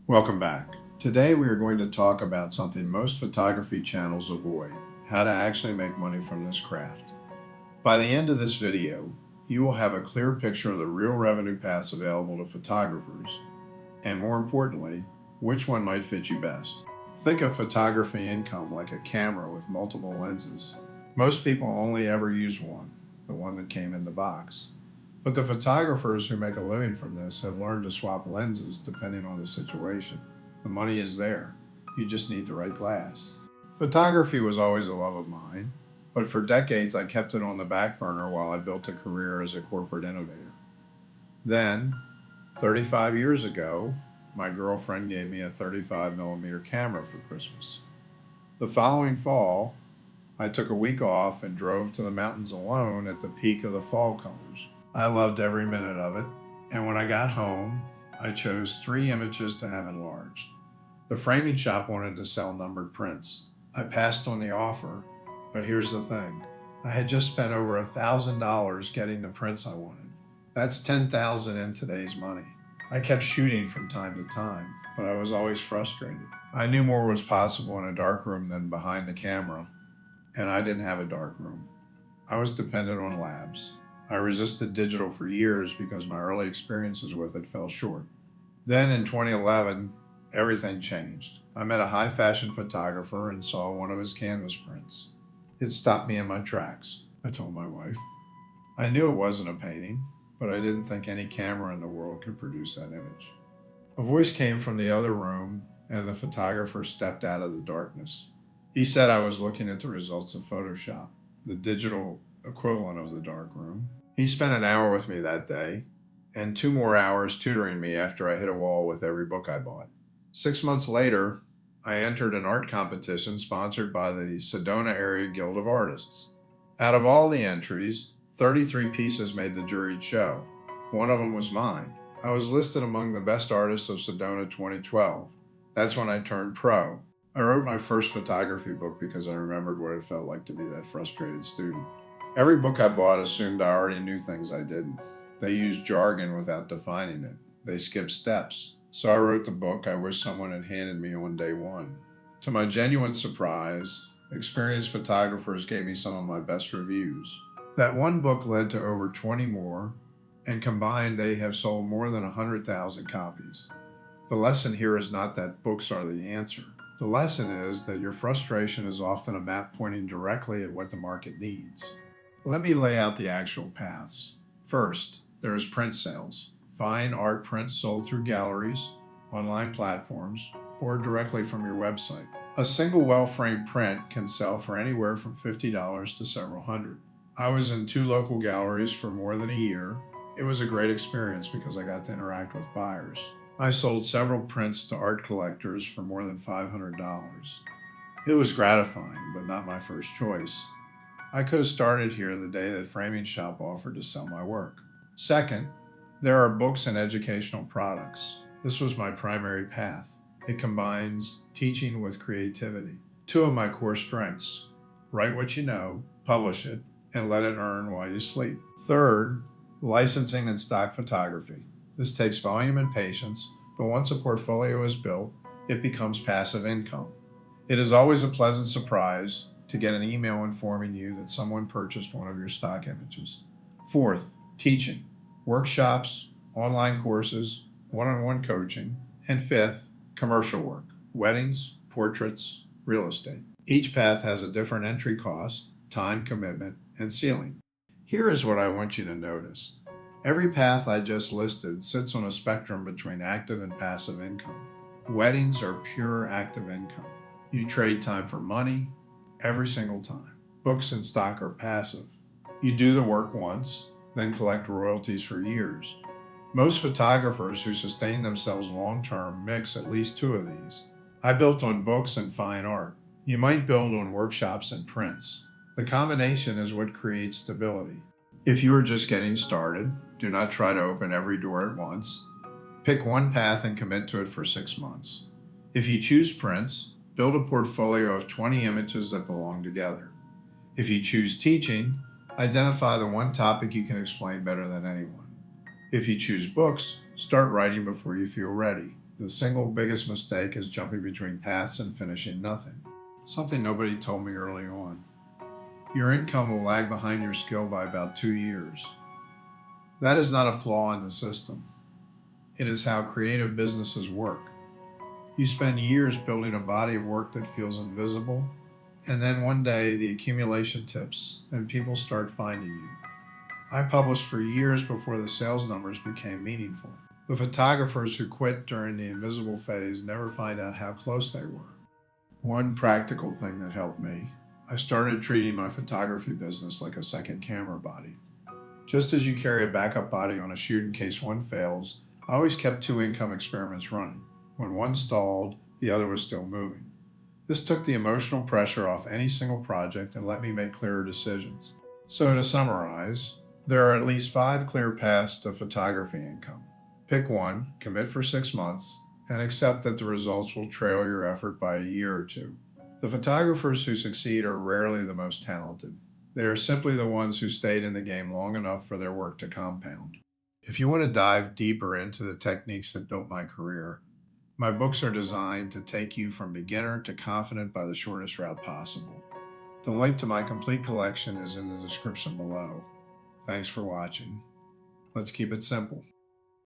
Welcome back. Today we are going to talk about something most photography channels avoid, how to actually make money from this craft. By the end of this video, you will have a clear picture of the real revenue paths available to photographers, and more importantly, which one might fit you best. Think of photography income like a camera with multiple lenses. Most people only ever use one, the one that came in the box. But the photographers who make a living from this have learned to swap lenses depending on the situation. The money is there. You just need the right glass. Photography was always a love of mine, but for decades I kept it on the back burner while I built a career as a corporate innovator. Then, 35 years ago, my girlfriend gave me a 35mm camera for Christmas. The following fall, I took a week off and drove to the mountains alone at the peak of the fall colors. I loved every minute of it, and when I got home, I chose 3 images to have enlarged. The framing shop wanted to sell numbered prints. I passed on the offer, but here's the thing. I had just spent over $1,000 getting the prints I wanted. That's $10,000 in today's money. I kept shooting from time to time, but I was always frustrated. I knew more was possible in a darkroom than behind the camera, and I didn't have a darkroom. I was dependent on labs. I resisted digital for years because my early experiences with it fell short. Then in 2011, everything changed. I met a high fashion photographer and saw one of his canvas prints. It stopped me in my tracks, I told my wife. I knew it wasn't a painting, but I didn't think any camera in the world could produce that image. A voice came from the other room, and the photographer stepped out of the darkness. He said I was looking at the results of Photoshop, the digital equivalent of the darkroom. He spent an hour with me that day, and 2 more hours tutoring me after I hit a wall with every book I bought. 6 months later, I entered an art competition sponsored by the Sedona Area Guild of Artists. Out of all the entries, 33 pieces made the juried show. One of them was mine. I was listed among the best artists of Sedona 2012. That's when I turned pro. I wrote my first photography book because I remembered what it felt like to be that frustrated student. Every book I bought assumed I already knew things I didn't. They used jargon without defining it. They skipped steps. So I wrote the book I wish someone had handed me on day one. To my genuine surprise, experienced photographers gave me some of my best reviews. That one book led to over 20 more, and combined they have sold more than 100,000 copies. The lesson here is not that books are the answer. The lesson is that your frustration is often a map pointing directly at what the market needs. Let me lay out the actual paths. First, there is print sales. Fine art prints sold through galleries, online platforms, or directly from your website. A single well-framed print can sell for anywhere from $50 to several hundred. I was in 2 local galleries for more than a year. It was a great experience because I got to interact with buyers. I sold several prints to art collectors for more than $500. It was gratifying, but not my first choice. I could have started here the day that Framing Shop offered to sell my work. Second, there are books and educational products. This was my primary path. It combines teaching with creativity. 2 of my core strengths: write what you know, publish it, and let it earn while you sleep. Third, licensing and stock photography. This takes volume and patience, but once a portfolio is built, it becomes passive income. It is always a pleasant surprise to get an email informing you that someone purchased one of your stock images. Fourth, teaching, workshops, online courses, one-on-one coaching. And fifth, commercial work, weddings, portraits, real estate. Each path has a different entry cost, time commitment, and ceiling. Here is what I want you to notice. Every path I just listed sits on a spectrum between active and passive income. Weddings are pure active income. You trade time for money every single time. Books and stock are passive. You do the work once, then collect royalties for years. Most photographers who sustain themselves long-term mix at least 2 of these. I built on books and fine art. You might build on workshops and prints. The combination is what creates stability. If you are just getting started, do not try to open every door at once. Pick one path and commit to it for 6 months. If you choose prints, build a portfolio of 20 images that belong together. If you choose teaching, identify the one topic you can explain better than anyone. If you choose books, start writing before you feel ready. The single biggest mistake is jumping between paths and finishing nothing. Something nobody told me early on. Your income will lag behind your skill by about 2 years. That is not a flaw in the system. It is how creative businesses work. You spend years building a body of work that feels invisible, and then one day the accumulation tips and people start finding you. I published for years before the sales numbers became meaningful. The photographers who quit during the invisible phase never find out how close they were. One practical thing that helped me, I started treating my photography business like a second camera body. Just as you carry a backup body on a shoot in case one fails, I always kept 2 income experiments running. When one stalled, the other was still moving. This took the emotional pressure off any single project and let me make clearer decisions. So to summarize, there are at least 5 clear paths to photography income. Pick one, commit for 6 months, and accept that the results will trail your effort by a year or 2. The photographers who succeed are rarely the most talented. They are simply the ones who stayed in the game long enough for their work to compound. If you want to dive deeper into the techniques that built my career, my books are designed to take you from beginner to confident by the shortest route possible. The link to my complete collection is in the description below. Thanks for watching. Let's keep it simple.